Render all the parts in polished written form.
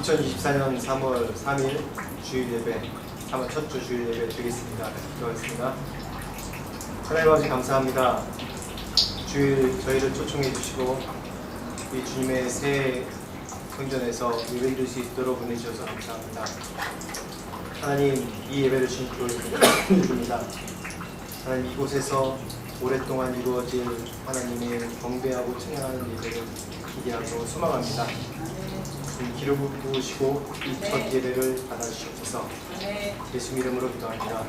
2024년 3월 3일 주일 예배, 3월 첫 주 주일 예배 드리겠습니다. 기도하겠습니다. 하나님 아버지 감사합니다. 주일 저희를 초청해 주시고 이 주님의 새 성전에서 예배 드릴 수 있도록 보내주셔서 감사합니다. 하나님, 이 예배를 주님께 드립니다. 하나님, 이곳에서 오랫동안 이루어질 하나님의 경배하고 찬양하는 예배를 기대하고 소망합니다. 기름을 부으시고 이 첫 예배를 받아주시옵소서. 예수 이름으로 기도합니다.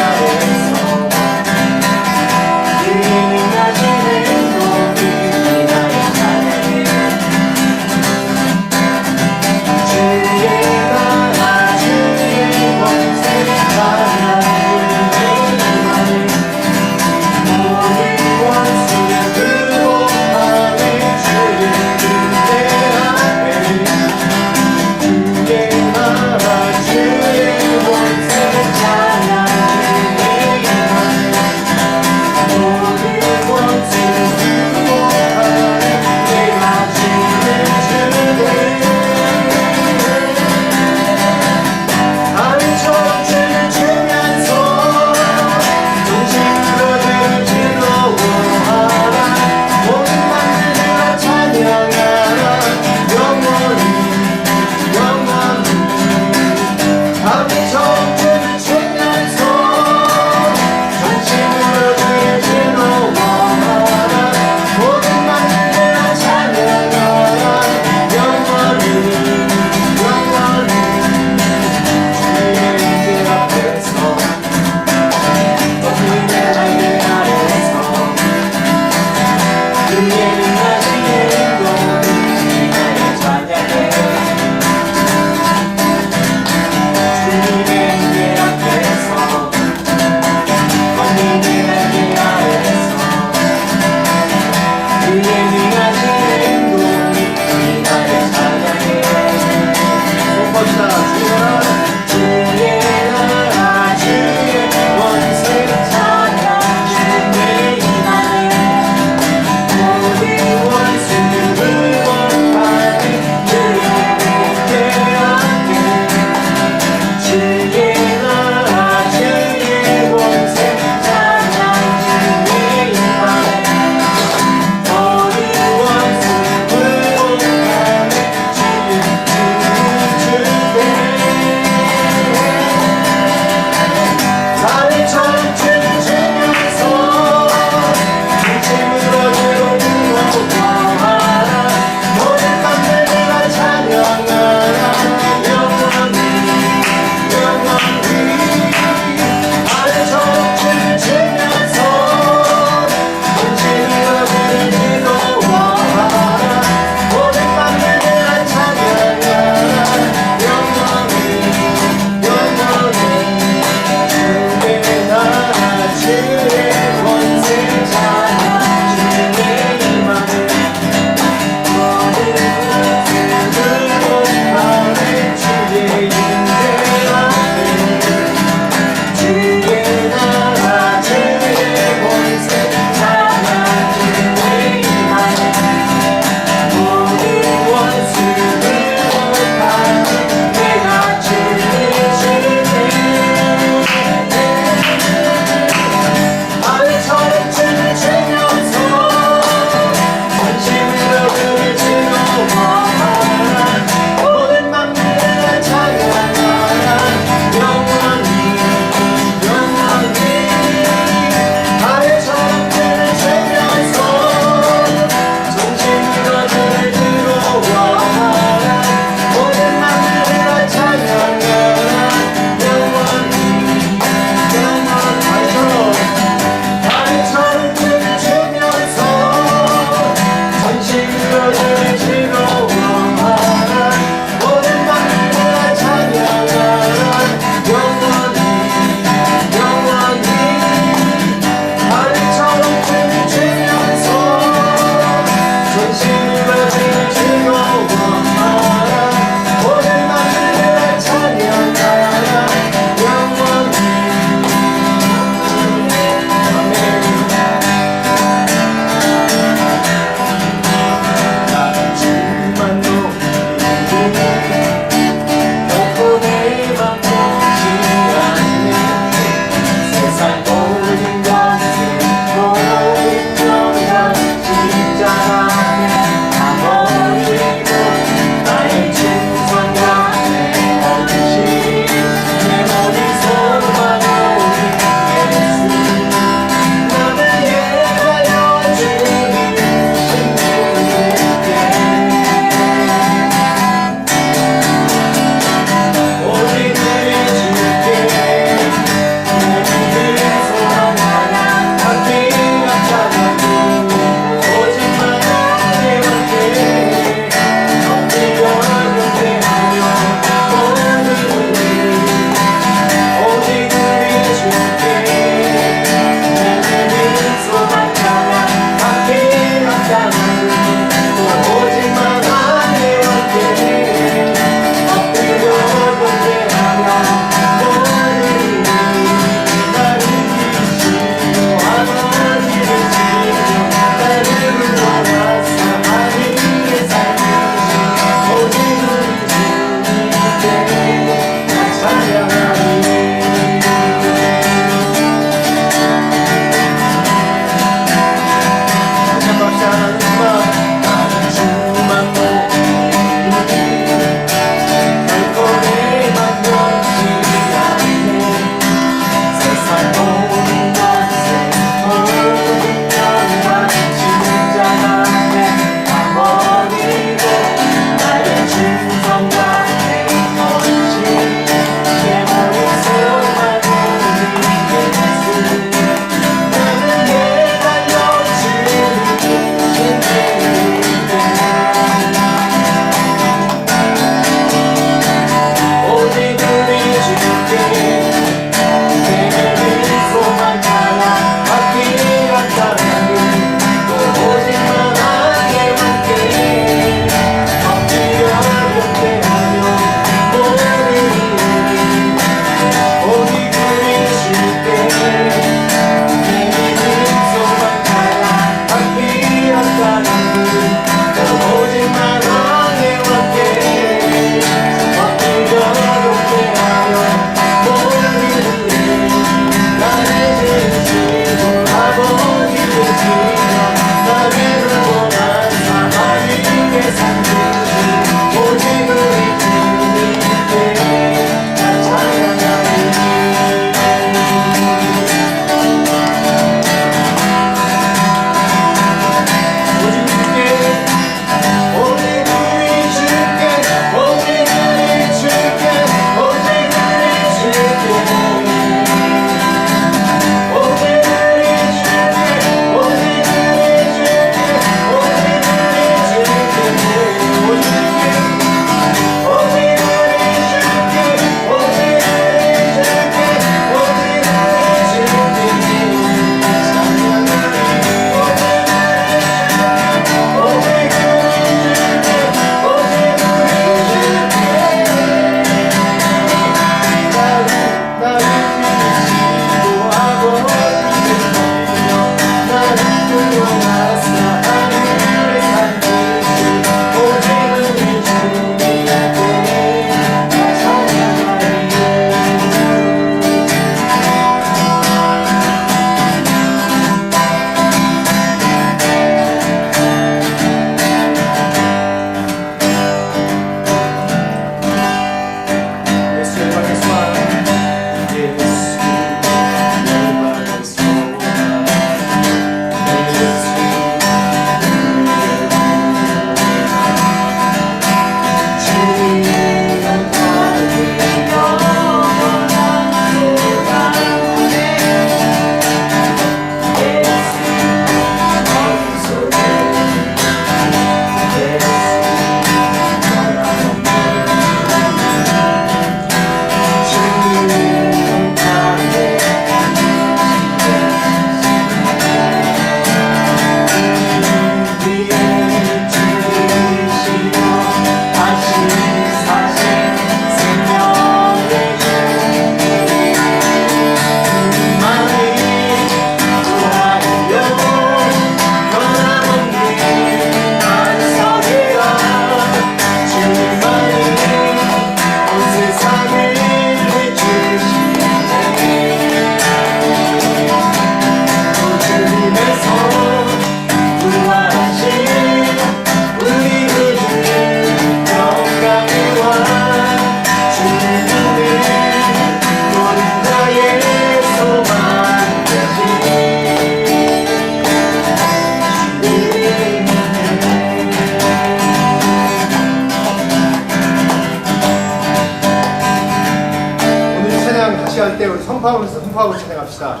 같이 할 때 우리 선포하고 진행합시다.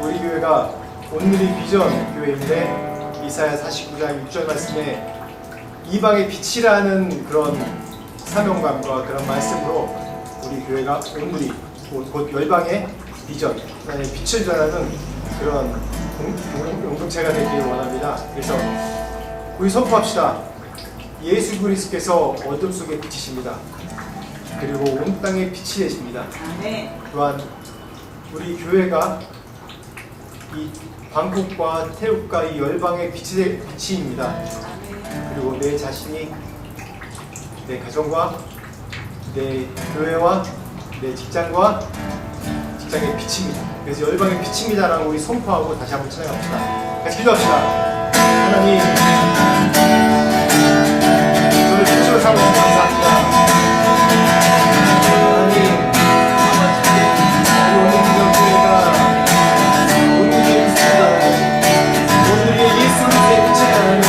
우리 교회가 온누리 비전 교회인데 이사야 49장 6절 말씀에 이방의 빛이라는 그런 사명감과 그런 말씀으로 우리 교회가 온누리 곧 열방의 비전, 빛을 전하는 그런 공동체가 되길 원합니다. 그래서 우리 선포합시다. 예수 그리스도께서 어둠 속에 빛이십니다. 그리고 온 땅에 빛이 되십니다. 또한 우리 교회가 이 방콕과 태국과 이 열방의 빛입니다. 그리고 내 자신이 내 가정과 내 교회와 내 직장과 직장의 빛입니다. 그래서 열방의 빛입니다라고 우리 선포하고 다시 한번 찬양합시다. 같이 기도합시다. 하나님, 저를 빛으로 삼으셔서 감사합니다. 하나님, 우리 오늘 기도교회가 오늘의 빛을 오늘의 예수 그리스도의 빛을 나누는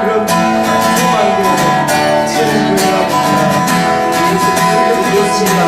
그런 소망으로 지은 교회가 됩니다. 예수 그리스도의 되었습니다.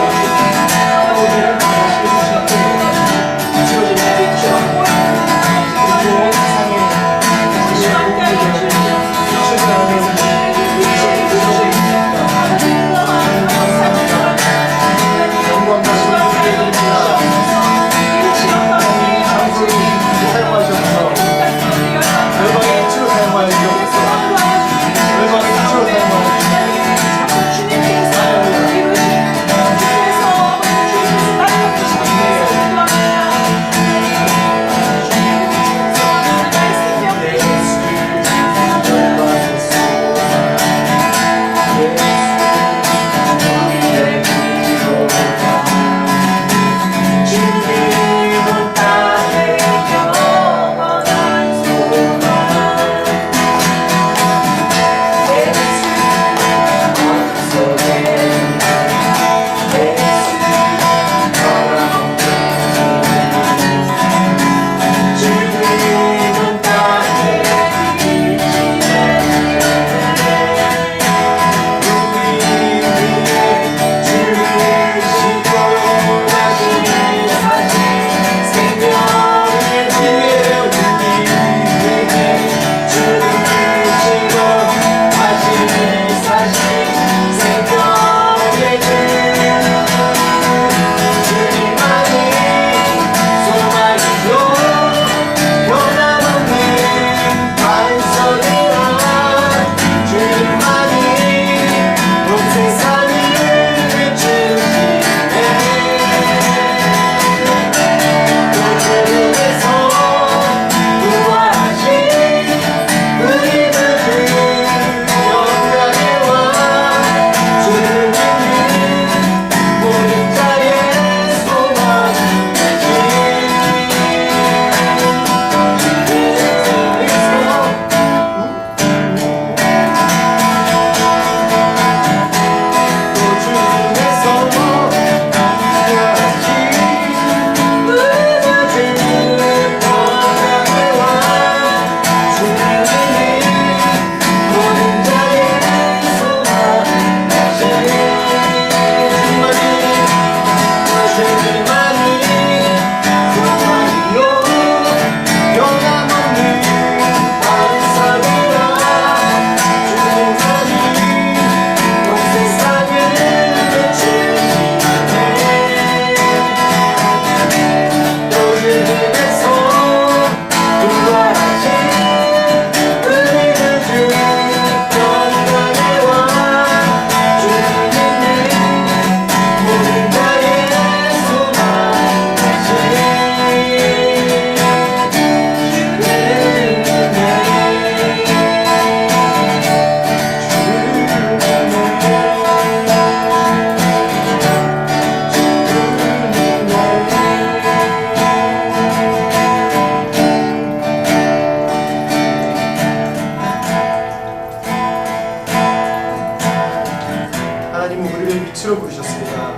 빛으로 부르셨습니다.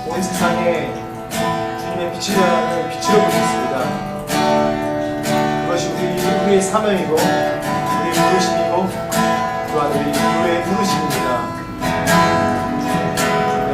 온 세상에 주님의 빛이 전하는 빛으로 부르셨습니다. 그것이 우리의 사명이고 우리의 부르심이고 또한 우리 교회의 부르심입니다. 네.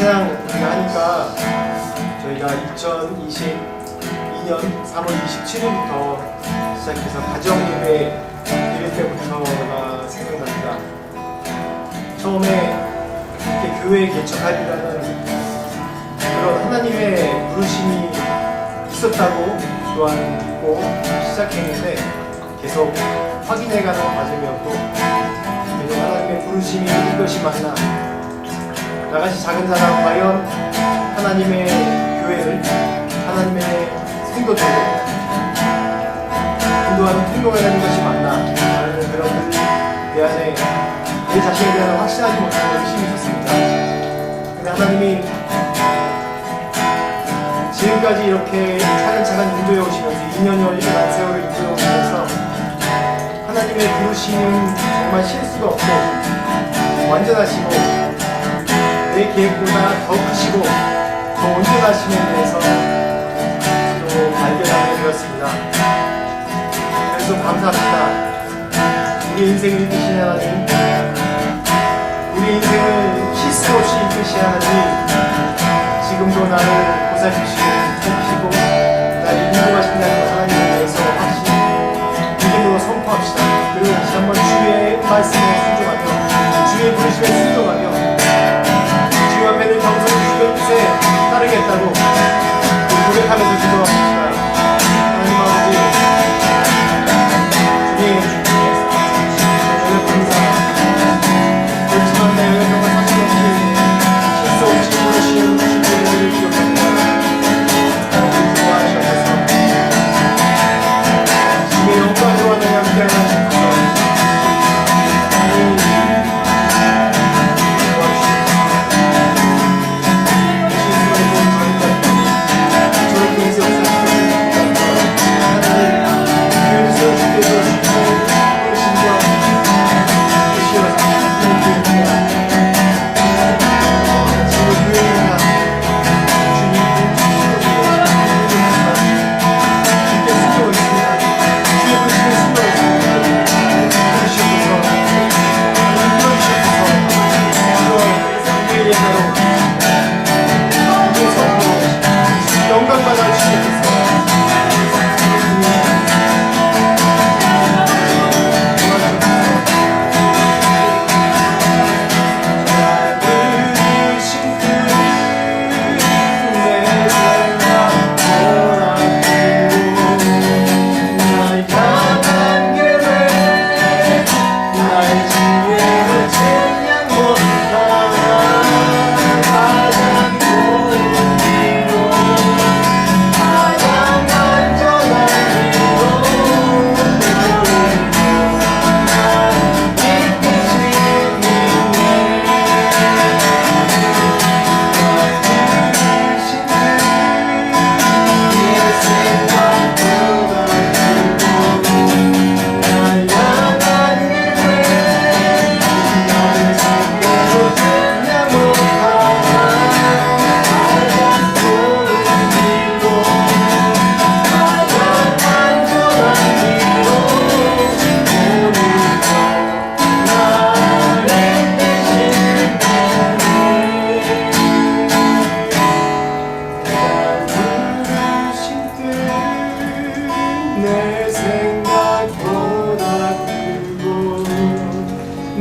찬양 우리가 하니까 저희가 2022년 3월 27일부터 시작해서 가정예배 드릴 때부터가 생각납니다. 처음에 이렇게 교회에 개척하리라는 그런 하나님의 부르심이 있었다고 또한 믿고 시작했는데 계속 확인해가는 과정이었고, 계속 하나님의 부르심이 이것이 맞나, 나같이 작은 사람 과연 하나님의 교회를, 하나님의 성도들을 인도하는 통로가 되는 것이 맞나 라는 그런 내 안에 내 자신에 대한 확신하지 못하는 의심이 있었습니다. 근데 하나님이 지금까지 이렇게 차근차근 인도해 오시면서 2년여라는 세월을 인도해 오시면서 하나님의 부르심은 정말 실수가 없고 완전하시고 내 계획보다 더 크시고 더 온전하심에 대해서 또 발견하게 되었습니다. 그래서 감사합니다. 우리 인생을 이끄신 하나님, 우리 인생을 실수 없이 이끄신 하나님, 지금도 나를 보살피시고 살피시고 나를 인도하신다는 하나님에 대해서 확실히 믿음으로 선포합시다. 그리고 다시 한번 주의 말씀에 순종하며 주의 부르심에 순종하며 주의 앞에는 정성을 주의 뜻에 따르겠다고 고백하면서 기도합시다. 하나님 아버지, 주님 오늘 감사, 그렇지만 내 정말 사실 없이 실수 없이 부르시는 주님을 기억합니다. 좋아하셔서 주의 영광과 내 함께 하시옵소서.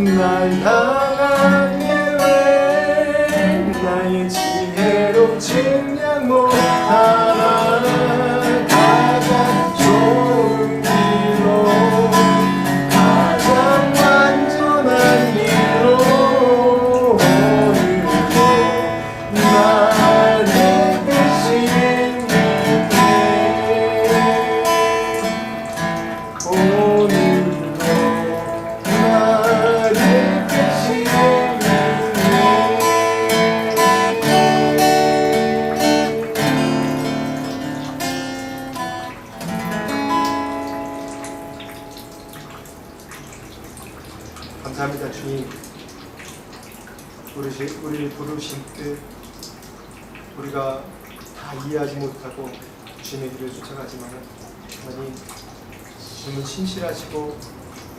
날 향한 예외 나의 지혜로 측량 못하나 가장 좋은 길로 가장 완전한 길로 오늘도 나를 이끄시는 오늘도 나를 이끄시는 감사합니다. 주님, 우리를 부르신 뜻 우리가 다 이해하지 못하고 주님의 길을 쫓아가지만 하나님, 주님은 신실하시고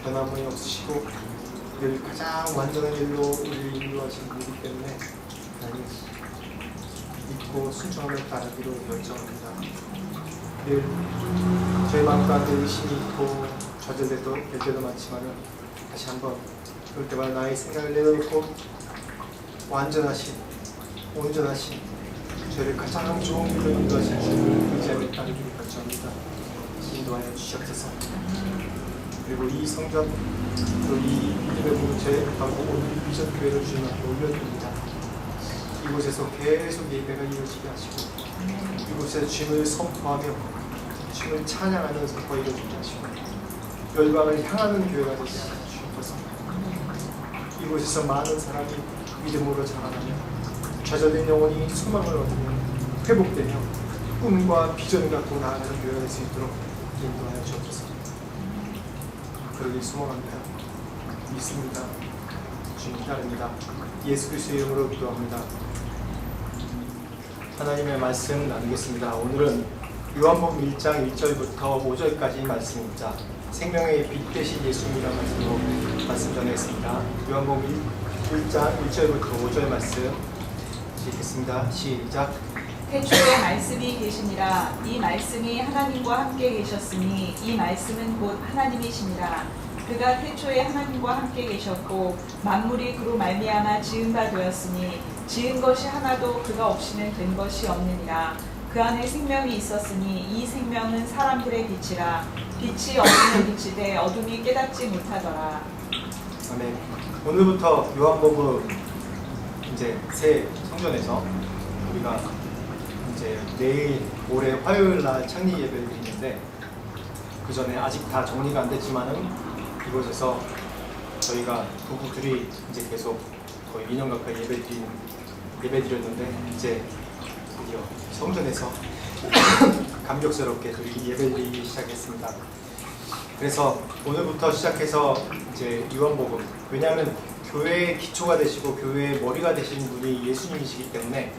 변함이 없으시고 늘 가장 완전한 길로 우리를 인도하신 분이기 때문에 하나님 믿고 순종하며 따르기로 결정합니다. 늘 저희 마음 가운데 의심이 있고 좌절될 때도 많지만은 다시 한번 그럴 때마다 나의 생각을 내려놓고 완전하신 온전하신 저희를 가장 좋은 길로 인도하신 주님을 의지하며 따르기로 결정합니다. 인도하여 주시옵소서. 그리고 이 성전 또 이 믿음의 공동체 하고 오늘 비전 교회를 주님 앞에 올려드립니다. 이곳에서 계속 예배가 이루어지게 하시고 이곳에서 주님을 선포하며 주님을 찬양하는 선포가 이루어지게 하시고 열방을 향하는 교회가 되게 하여 주옵소서. 이곳에서 많은 사람이 믿음으로 자라나며 좌절된 영혼이 소망을 얻으며 회복되며 꿈과 비전을 갖고 나아가는 교회가 될 수 있도록 인도하여 주옵소서. 그러길 소망합니다. 믿습니다. 주님 따릅니다. 예수 그리스도의 이름으로 기도합니다. 하나님의 말씀 나누겠습니다. 오늘은 요한복음 1장 1절부터 5절까지 말씀입니다. 생명의 빛 되신 예수님이라는 말씀으로 말씀 전하겠습니다. 요한복음 1장 1절부터 5절 말씀 읽겠습니다. 시작. 태초에 말씀이 계시니라. 이 말씀이 하나님과 함께 계셨으니 이 말씀은 곧 하나님이시니라. 그가 태초에 하나님과 함께 계셨고 만물이 그로 말미암아 지은 바 되었으니 지은 것이 하나도 그가 없이는 된 것이 없느니라. 그 안에 생명이 있었으니 이 생명은 사람들의 빛이라. 빛이 어둠에 비치되 어둠이 깨닫지 못하더라. 아멘. 오늘부터 요한복음 이제 새 성전에서 우리가 이제 내일 올해 화요일 날 창립 예배를 드리는데 그 전에 아직 다 정리가 안 됐지만은 이곳에서 저희가 부부 둘이 이제 계속 거의 2년 가까이 예배 드렸는데 이제 드디어 성전에서 감격스럽게 둘이 예배 드리기 시작했습니다. 그래서 오늘부터 시작해서 이제 요한복음, 왜냐하면 교회의 기초가 되시고 교회의 머리가 되신 분이 예수님이시기 때문에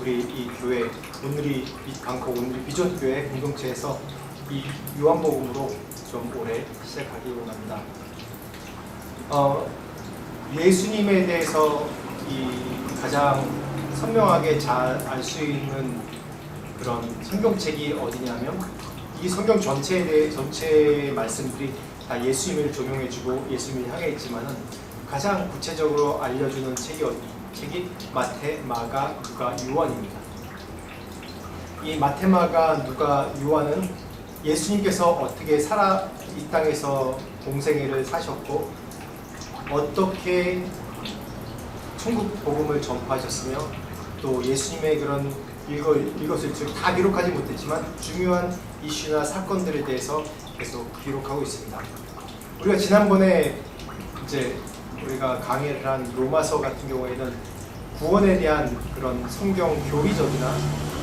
우리 이 교회 오늘이 방콕 오늘이 비전교회 공동체에서 이 요한복음으로 좀 올해 시작하기 원합니다. 예수님에 대해서 이 가장 선명하게 잘 알 수 있는 그런 성경책이 어디냐면 이 성경 전체의 말씀들이 다 예수님을 적용해주고 예수님을 향해 있지만은 가장 구체적으로 알려주는 책이 마태, 마가, 누가, 요한입니다. 이 마태, 마가, 누가, 요한은 예수님께서 어떻게 이 땅에서 공생애를 사셨고 어떻게 천국 복음을 전파하셨으며 또 예수님의 그런 이것을 다 기록하지 못했지만 중요한 이슈나 사건들에 대해서 계속 기록하고 있습니다. 우리가 지난번에 이제 우리가 강의를 한 로마서 같은 경우에는 구원에 대한 그런 성경 교리적이나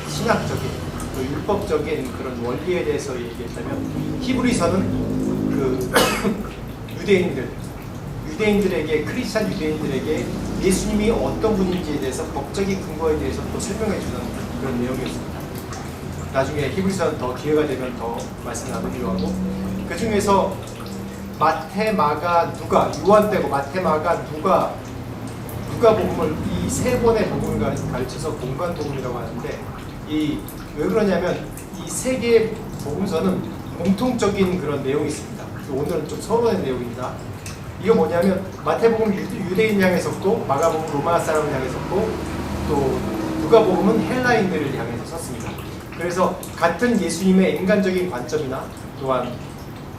신학적인 또 율법적인 그런 원리에 대해서 얘기했다면 히브리서는 그 유대인들에게 크리스찬 유대인들에게 예수님이 어떤 분인지에 대해서 법적인 근거에 대해서 또 설명해 주는 그런 내용이었습니다. 나중에 히브리서는 더 기회가 되면 더 말씀 나누기로 하고 그 중에서 마태, 마가, 누가, 요한 빼고 마태, 마가, 누가복음을 이 세 번의 복음을 가르쳐서 공간 복음이라고 하는데 왜 그러냐면 이 세 개의 복음서는 공통적인 그런 내용이 있습니다. 오늘은 좀 서론의 내용입니다. 이거 뭐냐면 마태복음 유대인 향해 섰고 마가복음 로마 사람을 향해 섰고 또 누가복음은 헬라인들을 향해서 섰습니다. 그래서 같은 예수님의 인간적인 관점이나 또한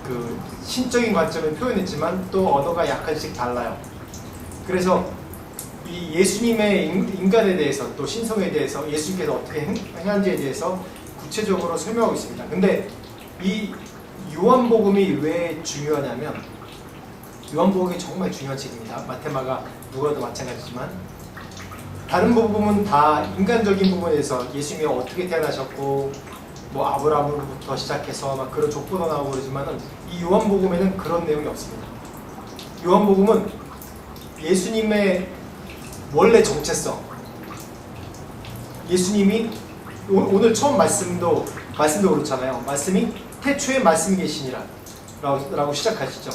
그 신적인 관점을 표현했지만 또 언어가 약간씩 달라요. 그래서 이 예수님의 인간에 대해서 또 신성에 대해서 예수님께서 어떻게 행한지에 대해서 구체적으로 설명하고 있습니다. 근데 이 요한복음이 왜 중요하냐면 요한복음이 정말 중요한 책입니다. 마테마가 누가도 마찬가지지만 다른 복음은 다 인간적인 부분에서 예수님이 어떻게 태어나셨고 뭐 아브라함으로부터 시작해서 막 그런 족보도 나오고 그러지만은 이 요한복음에는 그런 내용이 없습니다. 요한복음은 예수님의 원래 정체성, 예수님이 오늘 처음 말씀도 그렇잖아요. 말씀이 태초에 말씀이 계시니라 라고 시작하시죠.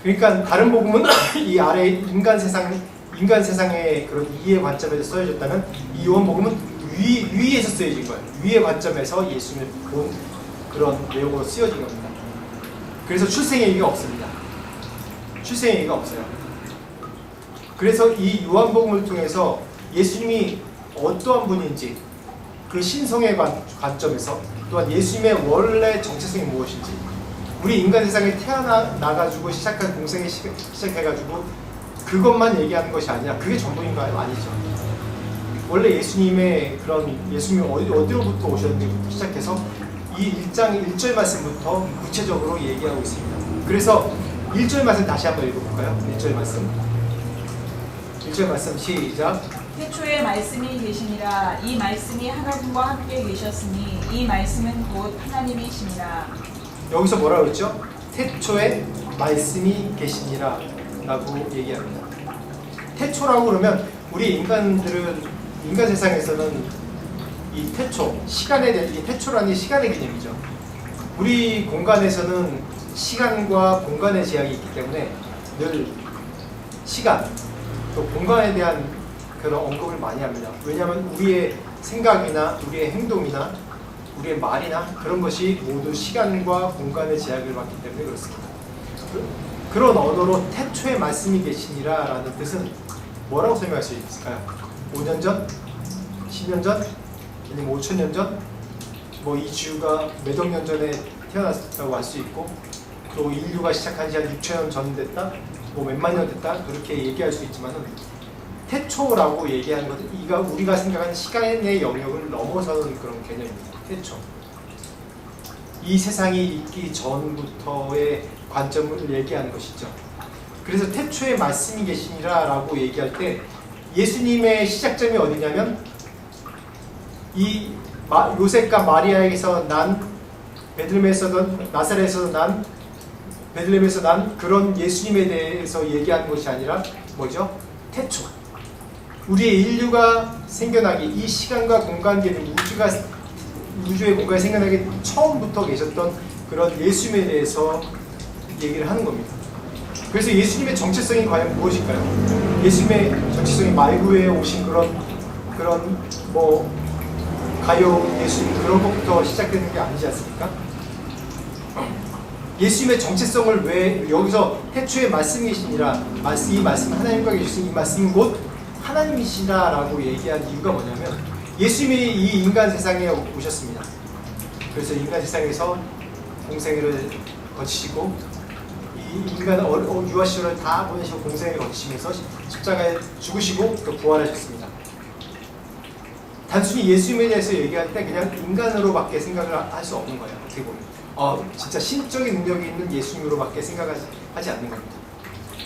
그러니까 다른 복음은 이 아래 인간 세상, 인간 세상의 그런 이해 관점에서 써여졌다면 이 요한복음은 위에서 쓰여진 거예요. 위의 관점에서 예수님을 본 그런 내용으로 쓰여진 겁니다. 그래서 출생의 얘기가 없습니다. 출생의 얘기가 없어요. 그래서 이 요한복음을 통해서 예수님이 어떠한 분인지 그 신성의 관점에서 또한 예수님의 원래 정체성이 무엇인지 우리 인간 세상에 태어나가지고 시작한 공생에 시작해가지고 그것만 얘기하는 것이 아니라 그게 전부인가요? 아니죠. 원래 예수님의 그런 예수님이 어디로부터 오셨는지부터 시작해서 이 1장 1절 말씀부터 구체적으로 얘기하고 있습니다. 그래서 1절 말씀 다시 한번 읽어볼까요? 1절 말씀 1절 말씀 시작. 태초에 말씀이 계시니라. 이 말씀이 하나님과 함께 계셨으니 이 말씀은 곧 하나님이시니라. 여기서 뭐라고 그랬죠? 태초에 말씀이 계시니라 라고 얘기합니다. 태초라고 그러면 우리 인간들은 인간 세상에서는 이 태초, 시간에 대한 이 태초라는 게 시간의 개념이죠. 우리 공간에서는 시간과 공간의 제약이 있기 때문에 늘 시간 또 공간에 대한 그런 언급을 많이 합니다. 왜냐하면 우리의 생각이나 우리의 행동이나 우리의 말이나 그런 것이 모두 시간과 공간의 제약을 받기 때문에 그렇습니다. 그런 언어로 태초에 말씀이 계시니라 라는 뜻은 뭐라고 설명할 수 있을까요? 5년 전? 10년 전? 아니면 5천년 전? 뭐 이 지구가 몇억 년 전에 태어났다고 할 수 있고 또 인류가 시작한 지 한 6천년 전 됐다? 뭐 몇만 년 됐다? 그렇게 얘기할 수 있지만은 태초라고 얘기하는 것은 이가 우리가 생각하는 시간의 영역을 넘어서는 그런 개념입니다. 태초. 이 세상이 있기 전부터의 관점을 얘기하는 것이죠. 그래서 태초에 말씀이 계시니라 라고 얘기할 때 예수님의 시작점이 어디냐면 이 요셉과 마리아에게서 난 나사렛에서 난 베들레헴에서 난 그런 예수님에 대해서 얘기하는 것이 아니라 뭐죠? 태초. 우리의 인류가 생겨나기 이 시간과 공간 개념 우주의 공간이 생겨나기 처음부터 계셨던 그런 예수님에 대해서 얘기를 하는 겁니다. 그래서 예수님의 정체성이 과연 무엇일까요? 예수님의 정체성이 말구에 오신 그런 뭐 가요 예수님 그런 것부터 시작되는 게 아니지 않습니까? 예수님의 정체성을 왜 여기서 태초에 말씀이시니라 이 말씀 하나님과 계신 이 말씀은 곧 하나님이시라라고 얘기한 이유가 뭐냐면 예수님이 이 인간 세상에 오셨습니다. 그래서 인간 세상에서 공생애를 거치시고 이 인간 유아 시절을 다 보내시고 공생애를 거치시면서 십자가에 죽으시고 또 부활하셨습니다. 단순히 예수님에 대해서 얘기할 때 그냥 인간으로밖에 생각을 할 수 없는 거예요. 어떻게 보면 진짜 신적인 능력이 있는 예수님으로밖에 생각하지 않는 겁니다.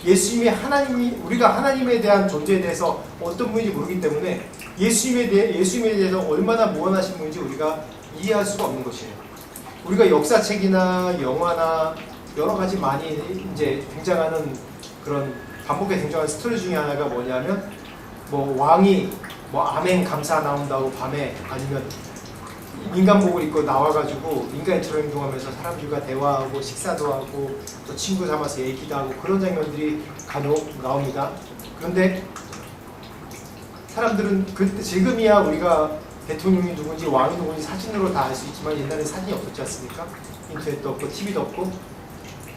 예수님이 우리가 하나님에 대한 존재에 대해서 어떤 분인지 모르기 때문에 예수님에 대해서 얼마나 무한하신 분인지 우리가 이해할 수가 없는 것이에요. 우리가 역사책이나 영화나 여러 가지 많이 이제 등장하는 그런 반복해 등장하는 스토리 중에 하나가 뭐냐면 뭐 왕이 뭐 아멘 감사 나온다고 밤에 아니면 인간복을 입고 나와가지고 인간처럼 행동하면서 사람들과 대화하고 식사도 하고 또 친구 삼아서 얘기도 하고 그런 장면들이 간혹 나옵니다. 그런데 사람들은 지금이야 우리가 대통령이 누군지 왕이 누군지 사진으로 다 알 수 있지만 옛날에 사진이 없었지 않습니까? 인터넷도 없고 TV도 없고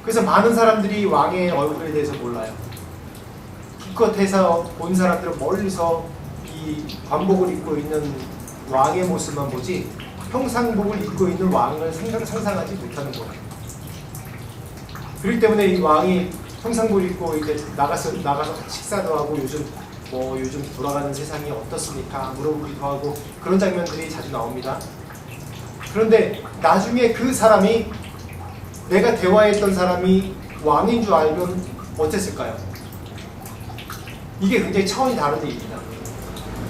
그래서 많은 사람들이 왕의 얼굴에 대해서 몰라요. 기껏해서 본 사람들은 멀리서 이 관복을 입고 있는 왕의 모습만 보지 평상복을 입고 있는 왕을 상상하지 못하는 거예요. 그렇기 때문에 이 왕이 평상복을 입고 이제 나가서 식사도 하고 요즘 돌아가는 세상이 어떻습니까? 물어보기도 하고 그런 장면들이 자주 나옵니다. 그런데 나중에 그 사람이 내가 대화했던 사람이 왕인 줄 알면 어땠을까요? 이게 굉장히 차원이 다른 얘기입니다.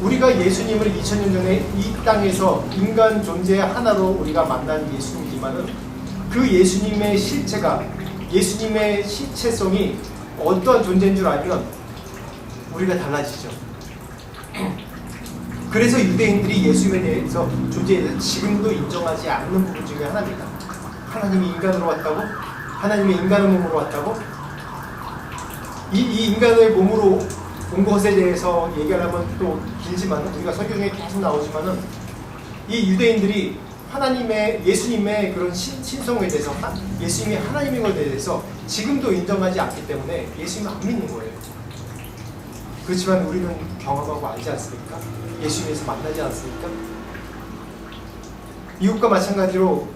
우리가 예수님을 2000년 전에 이 땅에서 인간 존재의 하나로 우리가 만난 예수님이지만은 그 예수님의 실체가 예수님의 실체성이 어떠한 존재인 줄 알면 우리가 달라지죠. 그래서 유대인들이 예수님에 대해서 존재에 대해서 지금도 인정하지 않는 부분 중에 하나입니다. 하나님이 인간으로 왔다고? 하나님이 인간의 몸으로 왔다고? 이 인간의 몸으로 온 것에 대해서 얘기하려면 또 길지만 우리가 설교중에 계속 나오지만은 이 유대인들이 예수님의 그런 신성에 대해서 예수님이 하나님인 것에 대해서 지금도 인정하지 않기 때문에 예수님을 안 믿는 거예요. 그렇지만 우리는 경험하고 알지 않습니까? 예수님에서 만나지 않습니까? 이웃과 마찬가지로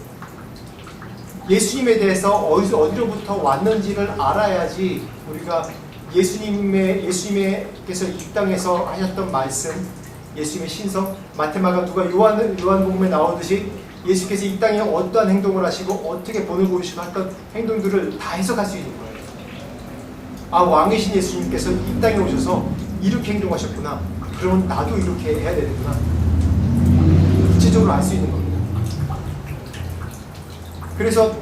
예수님에 대해서 어디로부터 왔는지를 알아야지 우리가 예수님께서 이 땅에서 하셨던 말씀, 예수님의 신성, 마테마가 누가 요한복음에 나오듯이 예수께서 이 땅에 어떠한 행동을 하시고 어떻게 보내고 오시고 했던 행동들을 다 해석할 수 있는 거예요. 아, 왕이신 예수님께서 이 땅에 오셔서 이렇게 행동하셨구나. 그러면 나도 이렇게 해야 되는구나. 구체적으로 알 수 있는 겁니다. 그래서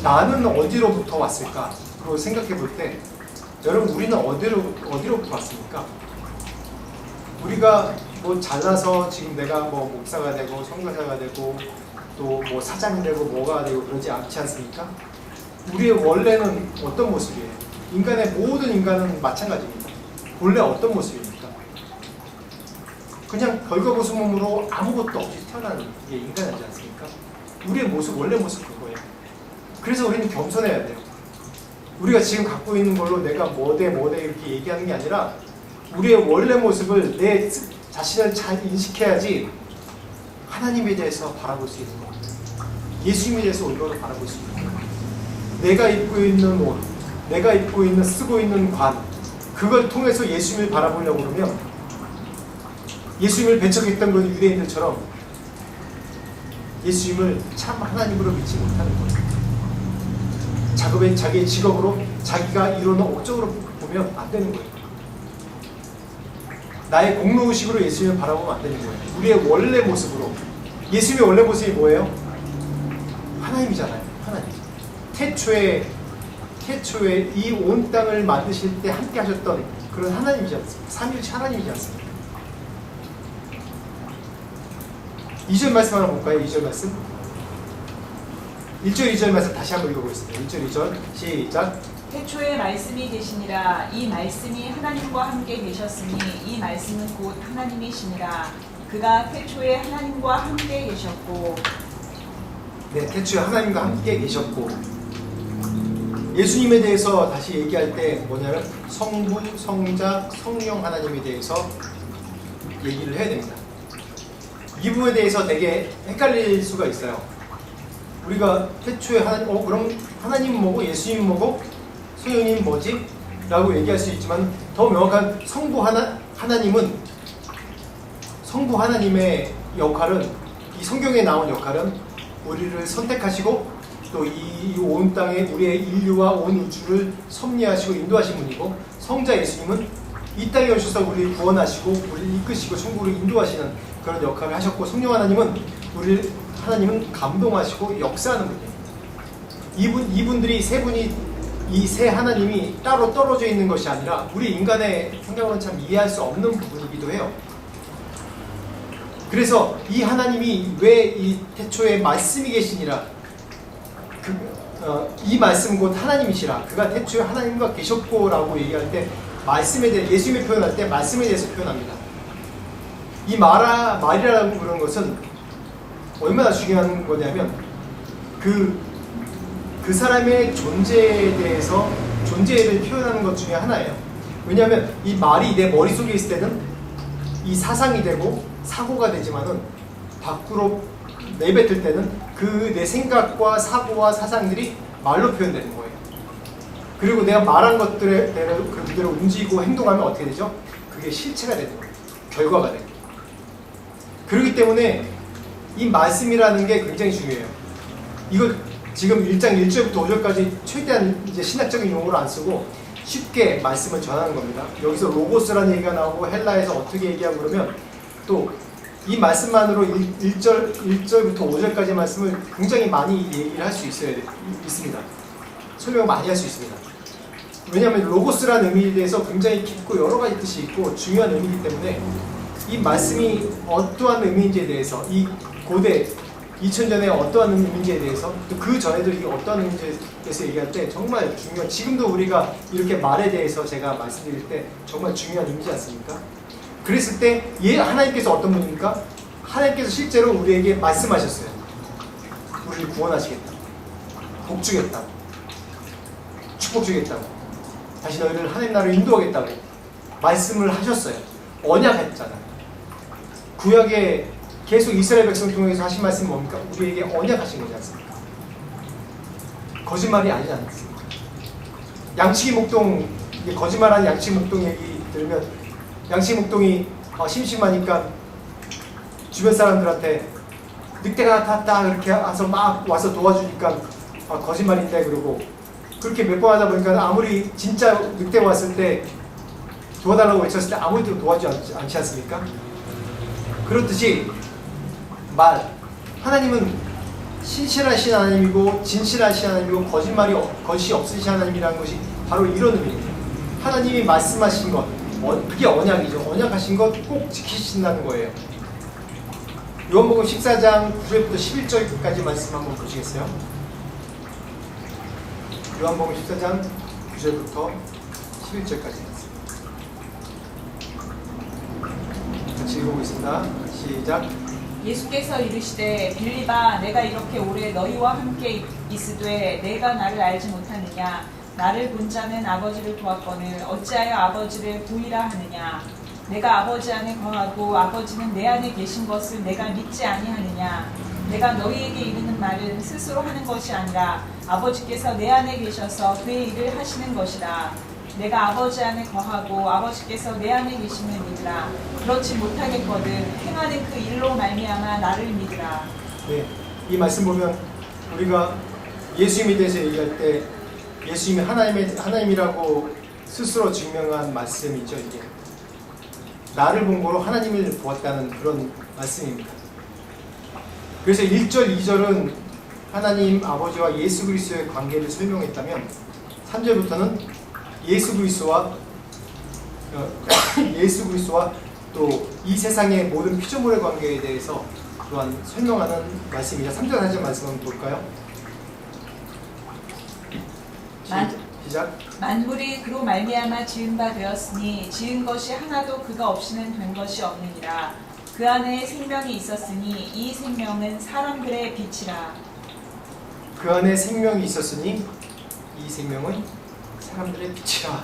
나는 어디로부터 왔을까? 그리고 생각해 볼 때 여러분 우리는 어디로부터 왔습니까? 우리가 뭐 잘나서 지금 내가 뭐 목사가 되고 선교사가 되고 또 뭐 사장이 되고 뭐가 되고 그러지 않지 않습니까? 우리의 원래는 어떤 모습이에요? 모든 인간은 마찬가지입니다. 원래 어떤 모습입니까? 그냥 벌거벗은 몸으로 아무것도 없이 태어난 게 인간이지 않습니까? 우리의 모습, 원래 모습 그거예요. 그래서 우리는 겸손해야 돼요. 우리가 지금 갖고 있는 걸로 내가 뭐대 이렇게 얘기하는 게 아니라 우리의 원래 모습을 내 자신을 잘 인식해야지 하나님에 대해서 바라볼 수 있는 겁니다. 예수님에 대해서 올바로 바라볼 수 있는 겁니다. 내가 입고 있는 옷, 내가 쓰고 있는 관, 그걸 통해서 예수님을 바라보려고 그러면 예수님을 배척했던 그 유대인들처럼 예수님을 참 하나님으로 믿지 못하는 거예요. 자기의 직업으로 자기가 이루는 업적으로 보면 안 되는 거예요. 나의 공로의식으로 예수님을 바라보면 안 되는 거예요. 우리의 원래 모습으로. 예수님의 원래 모습이 뭐예요? 하나님이잖아요. 하나님. 태초에 이 온 땅을 만드실 때 함께 하셨던 그런 하나님이지 않습니까? 삼위일체 하나님이지 않습니까? 2절 말씀 하나 볼까요? 2절 말씀. 1절 2절 말씀 다시 한번 읽어보겠습니다. 1절 2절 시작. 태초에 말씀이 계시니라. 이 말씀이 하나님과 함께 계셨으니 이 말씀은 곧 하나님이시니라. 그가 태초에 하나님과 함께 계셨고. 네, 태초에 하나님과 함께 계셨고. 예수님에 대해서 다시 얘기할 때 뭐냐면 성부, 성자, 성령 하나님에 대해서 얘기를 해야 됩니다. 이 부분에 대해서 되게 헷갈릴 수가 있어요. 우리가 태초에 하나님, 그럼 하나님은 뭐고 예수님은 뭐고 성령님은 뭐지? 라고 얘기할 수 있지만 더 명확한 성부 하나님의 역할은, 이 성경에 나온 역할은 우리를 선택하시고 또 이 온 땅에 우리의 인류와 온 우주를 섭리하시고 인도하신 분이고, 성자 예수님은 이 땅에 오셔서 우리를 구원하시고 우리를 이끄시고 천국으로 인도하시는 그런 역할을 하셨고, 성령 하나님은 하나님은 감동하시고 역사하는 분이에요. 이분들이 세 분이, 이 세 하나님이 따로 떨어져 있는 것이 아니라 우리 인간의 생각으로는 참 이해할 수 없는 부분이기도 해요. 그래서 이 하나님이 왜 이 태초에 말씀이 계시니라, 이 말씀 곧 하나님이시라, 그가 태초에 하나님과 계셨고 라고 얘기할 때 말씀에 대해, 예수님이 표현할 때 말씀에 대해서 표현합니다. 이 말이라고 그런 것은 얼마나 중요한 거냐면 그 사람의 존재에 대해서 존재를 표현하는 것 중에 하나예요. 왜냐하면 이 말이 내 머릿속에 있을 때는 이 사상이 되고 사고가 되지만은 밖으로 내뱉을 때는 그 내 생각과 사고와 사상들이 말로 표현되는 거예요. 그리고 내가 말한 것들에 그대로 움직이고 행동하면 어떻게 되죠? 그게 실체가 되는 거예요. 결과가 되는 거예요. 그렇기 때문에 이 말씀이라는 게 굉장히 중요해요. 이거 지금 1장 1절부터 5절까지 최대한 이제 신학적인 용어를 안 쓰고 쉽게 말씀을 전하는 겁니다. 여기서 로고스라는 얘기가 나오고 헬라에서 어떻게 얘기하고 그러면 또 이 말씀만으로 1절부터 5절까지 말씀을 굉장히 많이 얘기를 할 수 있습니다. 설명을 많이 할 수 있습니다. 왜냐하면 로고스라는 의미에 대해서 굉장히 깊고 여러 가지 뜻이 있고 중요한 의미이기 때문에 이 말씀이 어떠한 의미인지에 대해서 이 고대 2000년에 어떠한 문제에 대해서 또 그 전에도 이 어떠한 문제에 대해서 얘기할 때 정말 중요한, 지금도 우리가 이렇게 말에 대해서 제가 말씀드릴 때 정말 중요한 의미지 않습니까? 그랬을 때 하나님께서 어떤 분입니까? 하나님께서 실제로 우리에게 말씀하셨어요. 우리를 구원하시겠다, 복 주겠다, 축복 주겠다고, 다시 너희를 하나님 나라로 인도하겠다고 말씀을 하셨어요. 언약했잖아요. 구약에 계속 이스라엘 백성 통해서 하신 말씀은 뭡니까? 우리에게 언약하신 거지 않습니까? 거짓말이 아니지 않습니까? 양치기 목동, 거짓말하는 양치기 목동 얘기 들으면 양치기 목동이 심심하니까 주변 사람들한테 늑대가 나타났다 이렇게 와서 막 와서 도와주니까 거짓말인데 그러고, 그렇게 몇 번 하다 보니까 아무리 진짜 늑대가 왔을 때 도와달라고 외쳤을 때 아무리도 도와주지 않지 않습니까? 그렇듯이 하나님은 신실하신 하나님이고 진실하신 하나님이고 거짓이 없으신 하나님이라는 것이 바로 이런 의미입니다. 하나님이 말씀하신 것, 그게 언약이죠. 언약하신 것 꼭 지키신다는 거예요. 요한복음 14장 9절부터 11절까지 말씀 한번 보시겠어요? 요한복음 14장 9절부터 11절까지 같이 읽어보겠습니다. 시작. 예수께서 이르시되 빌립아 내가 이렇게 오래 너희와 함께 있으되 내가 나를 알지 못하느냐? 나를 본 자는 아버지를 보았거늘 어찌하여 아버지를 보이라 하느냐? 내가 아버지 안에 거하고 아버지는 내 안에 계신 것을 내가 믿지 아니하느냐? 내가 너희에게 이르는 말은 스스로 하는 것이 아니라 아버지께서 내 안에 계셔서 그의 일을 하시는 것이라. 내가 아버지 안에 거하고 아버지께서 내 안에 계심을 믿으라. 그렇지 못하겠거든 행하는 그 일로 말미암아 나를 믿으라. 네, 이 말씀 보면 우리가 예수님에 대해서 얘기할 때 예수님이 하나님이라고 스스로 증명한 말씀이죠. 이게 나를 본 거로 하나님을 보았다는 그런 말씀입니다. 그래서 1절, 2절은 하나님 아버지와 예수 그리스도의 관계를 설명했다면 3절부터는 예수 그리스도와 또 이 세상의 모든 피조물의 관계에 대해서 또한 설명하는 말씀이죠. 3절 4절 말씀 한번 볼까요? 시작. 만물이 그로 말미암아 지은 바 되었으니 지은 것이 하나도 그가 없이는 된 것이 없느니라. 그 안에 생명이 있었으니 이 생명은 사람들의 빛이라. 그 안에 생명이 있었으니 이 생명은 사람들의 빛이라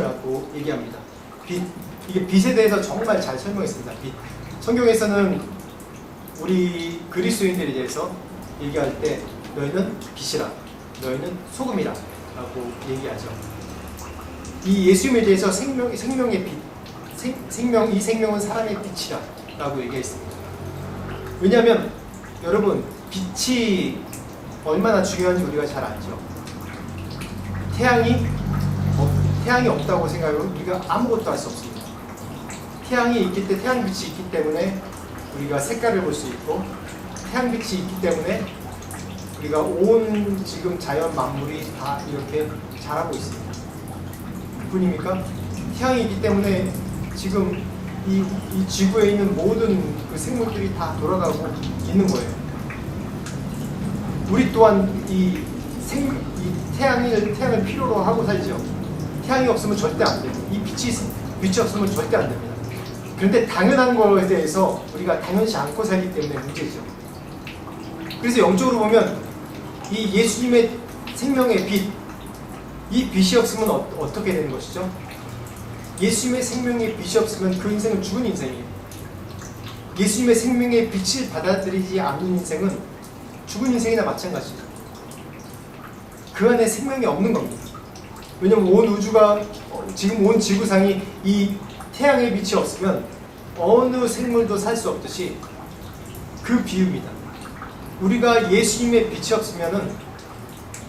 라고 얘기합니다. 빛, 이게 빛에 대해서 정말 잘 설명했습니다. 빛. 성경에서는 우리 그리스도인들에 대해서 얘기할 때 너희는 빛이라, 너희는 소금이라 라고 얘기하죠. 이 예수님에 대해서 생명의 빛, 이 생명은 사람의 빛이라 라고 얘기했습니다. 왜냐하면 여러분, 빛이 얼마나 중요한지 우리가 잘 알죠. 태양이 없다고 생각하면 우리가 아무것도 할 수 없습니다. 태양이 있기 때문에, 태양빛이 있기 때문에 우리가 색깔을 볼 수 있고, 태양빛이 있기 때문에 우리가 온 지금 자연 만물이 다 이렇게 자라고 있습니다. 그뿐입니까? 태양이 있기 때문에 지금 이 지구에 있는 모든 그 생물들이 다 돌아가고 있는 거예요. 우리 또한 이 태양을 필요로 하고 살죠. 태양이 없으면 절대 안 돼요. 이 빛이 없으면 절대 안 됩니다. 그런데 당연한 거에 대해서 우리가 당연시 않고 살기 때문에 문제죠. 그래서 영적으로 보면 이 예수님의 생명의 빛, 이 빛이 없으면 어떻게 되는 것이죠? 예수님의 생명의 빛이 없으면 그 인생은 죽은 인생이에요. 예수님의 생명의 빛을 받아들이지 않는 인생은 죽은 인생이나 마찬가지죠. 그 안에 생명이 없는 겁니다. 왜냐하면 온 우주가, 지금 온 지구상이 이 태양의 빛이 없으면 어느 생물도 살 수 없듯이 그 비유입니다. 우리가 예수님의 빛이 없으면은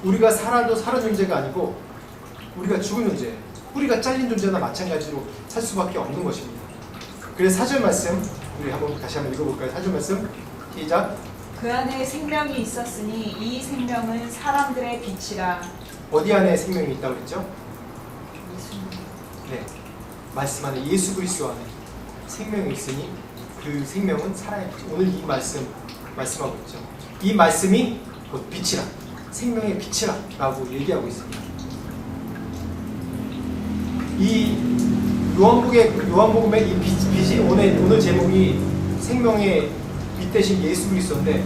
우리가 살아도 사는 존재가 아니고 우리가 죽은 존재예요. 뿌리가 잘린 존재나 마찬가지로 살 수밖에 없는 것입니다. 그래서 4절 말씀 우리 다시 한번 읽어볼까요? 4절 말씀 시작. 그 안에 생명이 있었으니 이 생명은 사람들의 빛이라. 어디 안에 생명이 있다고 그랬죠? 네, 말씀 안에, 예수 그리스도 안에 생명이 있으니 그 생명은 살아야 빛. 오늘 이 말씀 말씀하고 있죠. 이 말씀이 곧 빛이라, 생명의 빛이라 라고 얘기하고 있습니다. 이 요한복음의 이 빛이 오늘 제목이 생명의 빛 대신 예수 그리스도인데,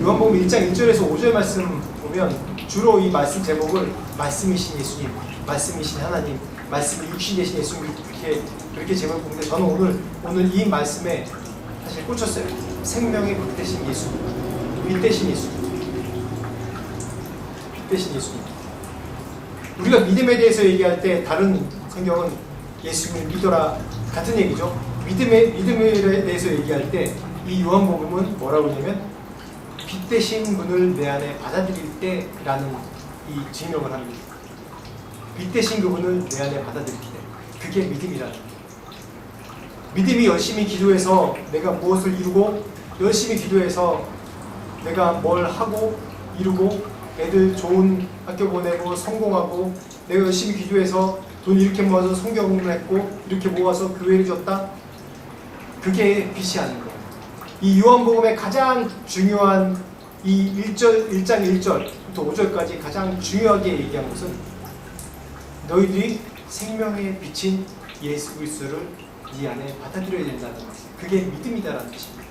요한복음 1장 1절에서 5절 말씀 보면 주로 이 말씀 제목을 말씀이신 예수님, 말씀이신 하나님, 말씀이 육신 되신 예수님 그렇게 제목을 보는데, 저는 오늘 이 말씀에 사실 꽂혔어요. 생명의 빛 대신 예수, 빛 대신 예수, 빛 대신 예수님. 우리가 믿음에 대해서 얘기할 때 다른 성경은 예수님을 믿어라 같은 얘기죠. 믿음에 대해서 얘기할 때 이 요한복음은 뭐라고 하냐면 빛 대신 분을 내 안에 받아들일 때라는 이 증명을 합니다. 빛 대신 그분을 내 안에 받아들일 때, 그게 믿음이라는 거예요. 믿음이 열심히 기도해서 내가 무엇을 이루고, 열심히 기도해서 내가 뭘 하고 이루고, 애들 좋은 학교 보내고 성공하고, 내가 열심히 기도해서 돈 이렇게 모아서 성경을 했고 이렇게 모아서 교회를 줬다, 그게 빛이 아닌 거예요. 이 요한복음의 가장 중요한 이 1장 1절부터 5절까지 가장 중요하게 얘기한 것은 너희들이 생명의 빛인 예수 그리스도를 네 안에 받아들여야 된다는 것. 그게 믿음이다라는 뜻입니다.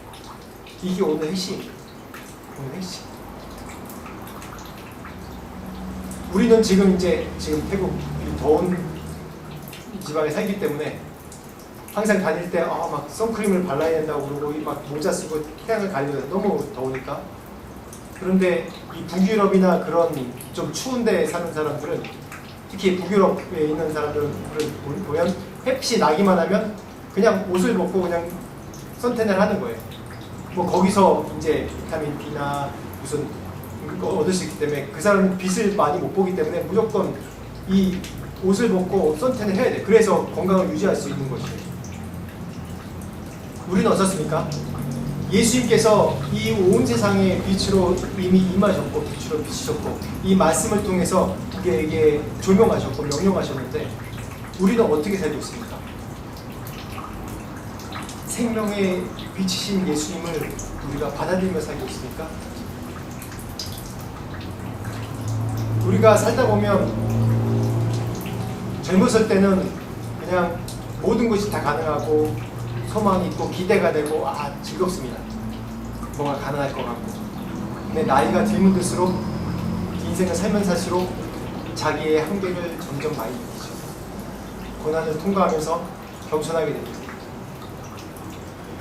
이게 오늘 핵심입니다. 오늘 핵심. 우리는 지금 태국 더운 지방에 살기 때문에 항상 다닐 때 막 선크림을 발라야 된다고 그러고 막 모자 쓰고 태양을 가리고 너무 더우니까. 그런데 이 북유럽이나 그런 좀 추운 데 사는 사람들은, 특히 북유럽에 있는 사람들은 보면 햇빛이 나기만 하면 그냥 옷을 벗고 그냥 선탠을 하는 거예요. 뭐 거기서 이제 비타민 B나 무슨 얻을 수 있기 때문에, 그 사람은 빛을 많이 못 보기 때문에 무조건 이 옷을 벗고 선탠을 해야 돼. 그래서 건강을 유지할 수 있는 것이에요. 우리는 어떻습니까? 예수님께서 이 온 세상에 빛으로 이미 임하셨고, 빛으로 비치셨고, 이 말씀을 통해서 우리에게 조명하셨고 명령하셨는데, 우리는 어떻게 살고 있습니까? 생명의 빛이신 예수님을 우리가 받아들이며 살고 있습니까? 우리가 살다 보면 젊었을 때는 그냥 모든 것이 다 가능하고 소망이 있고 기대가 되고 즐겁습니다. 뭔가 가능할 것 같고. 근데 나이가 들면 들수록, 인생을 살면 살수록 자기의 한계를 점점 많이 느끼죠. 고난을 통과하면서 겸손하게 됩니다.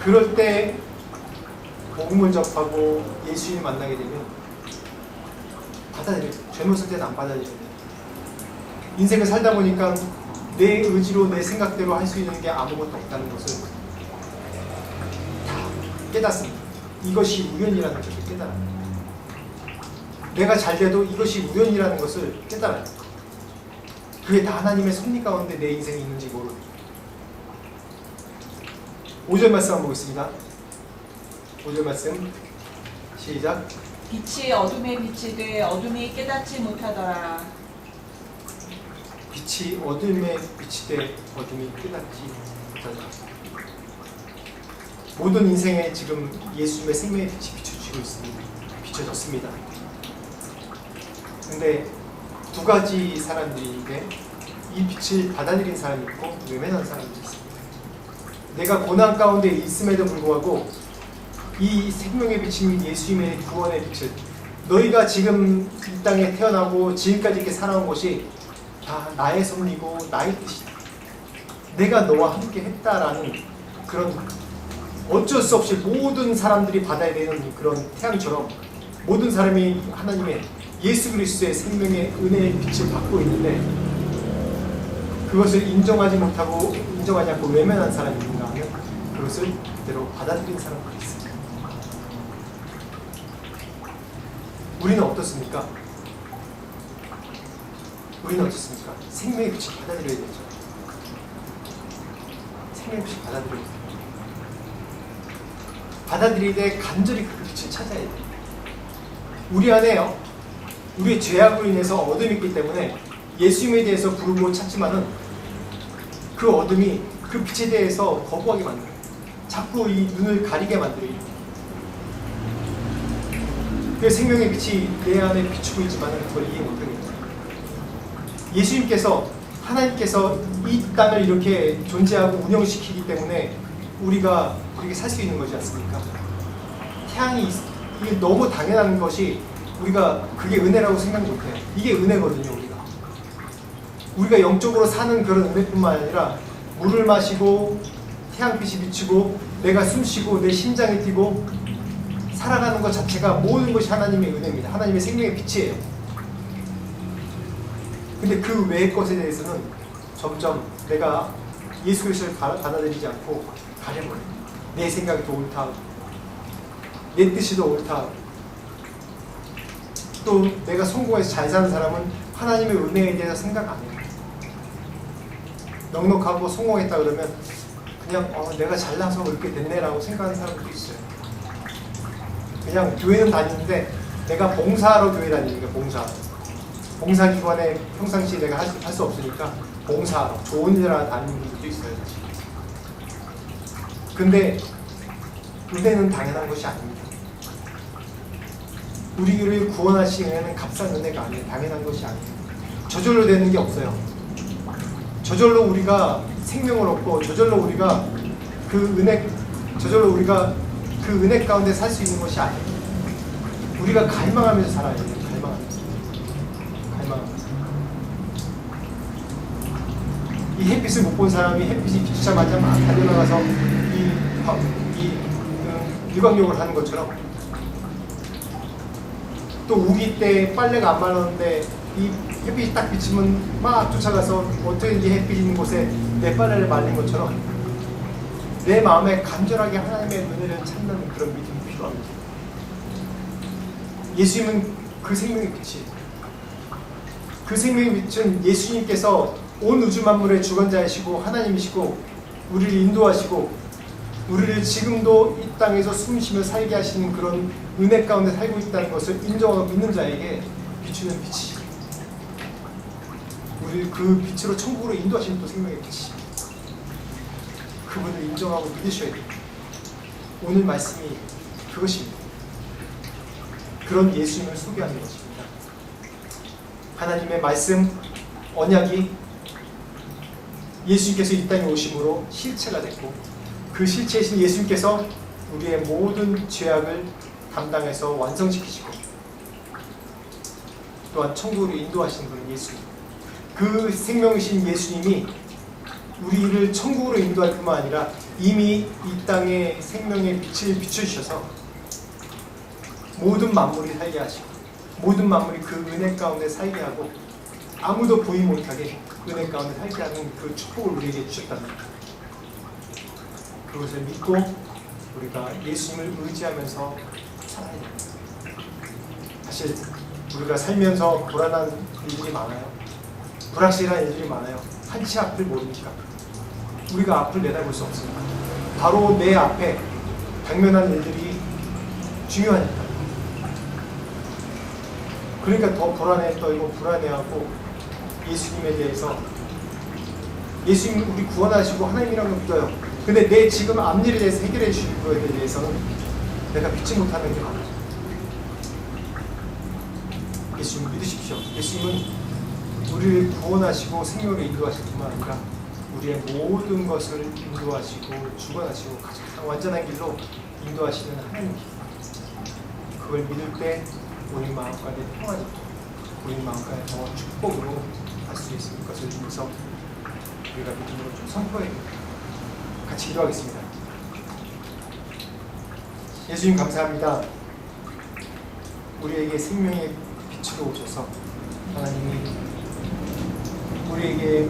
그럴 때 복음을 접하고 예수님을 만나게 되면 받아들여요. 젊었을 때는 안 받아들여요. 인생을 살다 보니까 내 의지로 내 생각대로 할 수 있는 게 아무것도 없다는 것을 다 깨닫습니다. 이것이 우연이라는 것을 깨달아요. 내가 잘 돼도 이것이 우연이라는 것을 깨달아요. 그게 다 하나님의 섭리 가운데 내 인생이 있는지 모르고. 5절 말씀 한번 보겠습니다. 5절 말씀 시작. 빛이 어둠에 비치되 어둠이 깨닫지 못하더라. 빛이 어둠에 비치되 어둠이 깨닫지 못하더라. 모든 인생에 지금 예수님의 생명의 빛이 비춰지고 있습니다. 비춰졌습니다. 근데 두 가지 사람들인데, 이 빛을 받아들인 사람이 있고 외면한 사람이 있습니다. 내가 고난 가운데 있음에도 불구하고 이 생명의 빛인 예수님의 구원의 빛을, 너희가 지금 이 땅에 태어나고 지금까지 이렇게 살아온 것이 다 나의 섭리고 나의 뜻이다, 내가 너와 함께 했다라는 그런, 어쩔 수 없이 모든 사람들이 받아야 되는 그런 태양처럼 모든 사람이 하나님의 예수 그리스도의 생명의 은혜의 빛을 받고 있는데, 그것을 인정하지 않고 외면한 사람이 있는가 하면 그것을 그대로 받아들인 사람들이 있습니다. 우리는 어떻습니까? 우리는 어떻습니까? 생명의 빛을 받아들여야 되죠. 생명의 빛을 받아들여야 돼요. 받아들이되 간절히 그 빛을 찾아야 돼요. 우리 안에 우리의 죄악으로 인해서 어둠이 있기 때문에 예수님에 대해서 부르고 찾지만은 그 어둠이 그 빛에 대해서 거부하게 만들어요. 자꾸 이 눈을 가리게 만들어요. 그 생명의 빛이 내 안에 비추고 있지만 그걸 이해 못하겠죠. 예수님께서 하나님께서 이 땅을 이렇게 존재하고 운영시키기 때문에 우리가 그렇게 살 수 있는 거지 않습니까? 태양이 이게 너무 당연한 것이 우리가 그게 은혜라고 생각 못해요. 이게 은혜거든요. 우리가 영적으로 사는 그런 은혜뿐만 아니라 물을 마시고 태양빛이 비추고 내가 숨쉬고 내 심장이 뛰고 살아가는 것 자체가 모든 것이 하나님의 은혜입니다. 하나님의 생명의 빛이에요. 근데 그 외의 것에 대해서는 점점 내가 예수 그리스도를 받아들이지 않고 가려버려요. 내 생각이 더 옳다, 내 뜻이 더 옳다. 또 내가 성공해서 잘 사는 사람은 하나님의 은혜에 대해서 생각 안 해요. 넉넉하고 성공했다 그러면 그냥 내가 잘나서 그렇게 됐네라고 생각하는 사람도 있어요. 그냥 교회는 다니는데 내가 봉사하러 교회 다니니까 봉사기관에 평상시에 내가 할 수 없으니까 봉사하러 좋은 일 하러 다니는 분들도 있어요. 사실. 근데 은혜는 당연한 것이 아닙니다. 우리를 구원하신 은혜는 값싼 은혜가 아니에요. 당연한 것이 아니에요. 저절로 되는 게 없어요. 저절로 우리가 생명을 얻고 저절로 우리가 그 은혜 가운데 살 수 있는 것이 아니에요. 우리가 갈망하면서 살아야 돼요. 갈망하면서. 이 햇빛을 못 본 사람이 햇빛이 비추자마자 막 달려나가서 일광욕을 하는 것처럼, 또 우기 때 빨래가 안 말랐는데 이 햇빛이 딱 비치면 막 쫓아가서 어떻게든지 햇빛 있는 곳에 내 빨래를 말린 것처럼 내 마음에 간절하게 하나님의 은혜를 찾는 그런 믿음이 필요합니다. 예수님은 그 생명의 빛이에요. 그 생명의 빛은 예수님께서 온 우주 만물의 주관자이시고 하나님이시고 우리를 인도하시고 우리를 지금도 이 땅에서 숨쉬며 살게 하시는 그런 은혜 가운데 살고 있다는 것을 인정하고 믿는 자에게 비추는 빛이죠. 우리를 그 빛으로 천국으로 인도하시는 또 생명의 빛이죠. 그분을 인정하고 믿으셔야 돼요. 오늘 말씀이 그것입니다. 그런 예수님을 소개하는 것입니다. 하나님의 말씀, 언약이 예수님께서 이 땅에 오심으로 실체가 됐고 그 실체이신 예수님께서 우리의 모든 죄악을 담당해서 완성시키시고 또한 천국으로 인도하시는 그런 예수님, 그 생명이신 예수님이 우리를 천국으로 인도할 뿐만 아니라 이미 이 땅에 생명의 빛을 비추셔서 모든 만물이 살게 하시고 모든 만물이 그 은혜 가운데 살게 하고 아무도 부인 못하게 은혜 가운데 살게 하는 그 축복을 우리에게 주셨답니다. 그것을 믿고 우리가 예수님을 의지하면서 살아야 됩니다. 사실 우리가 살면서 불안한 일들이 많아요. 불확실한 일들이 많아요. 한치 앞을 모르니까 우리가 앞을 내다볼 수 없습니다. 바로 내 앞에 당면한 일들이 중요하니까. 그러니까 더 떨고 불안해하고 예수님에 대해서, 예수님 우리 구원하시고 하나님이라는 걸 믿어요. 근데 내 지금 앞일에 대해서 해결해 주실 거에 대해서는 내가 믿지 못하는 게 많아요. 예수님 믿으십시오. 예수님은 우리를 구원하시고 생명을 인도하실 뿐만 아니라 우리의 모든 것을 인도하시고 주관하시고 가장 완전한 길로 인도하시는 하나님입니다. 그걸 믿을 때 우리 마음 가운데 평안이 있고 우리 마음 가운데 더 축복으로 갈 수 있을 것을 믿어서 우리가 믿음으로 좀 선포해 같이 기도하겠습니다. 예수님 감사합니다. 우리에게 생명의 빛으로 오셔서 하나님이 우리에게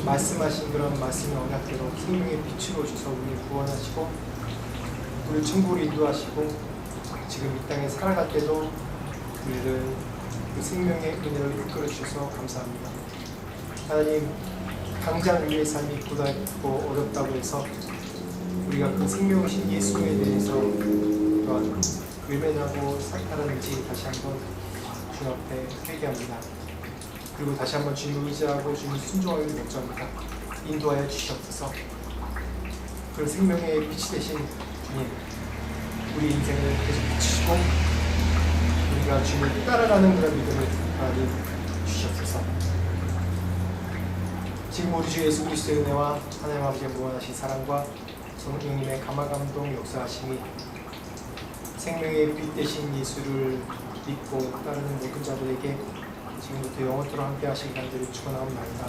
말씀하신 그런 말씀의 언약대로 생명의 빛으로 오셔서 우리를 구원하시고 우리를 천국으로 인도하시고 지금 이 땅에 살아갈 때도 우리를 그 생명의 은혜를 이끌어 주셔서 감사합니다. 하나님, 당장 우리의 삶이 고달고 어렵다고 해서 우리가 그 생명이신 예수에 대해서 또한 외면하고 살타는지 다시 한번 주 앞에 회개합니다. 그리고 다시 한번 주님을 의지하고 주님을 순종하기를 결정합니다. 인도하여 주시옵소서. 그 생명의 빛이 되신 주님, 우리 인생을 계속 비추시고 저희가 주님을 따라가는 그런 믿음을 하나님 주시옵소서. 지금 우리 주 예수 그리스도의 은혜와 하나님 아버지의 무한하신 사랑과 성령님의 감화감동 역사하심이 생명의 빛 되신 예수를 믿고 따르는 모든 자들에게 지금부터 영원토록 함께 하시기 간절히 축원하옵나이다.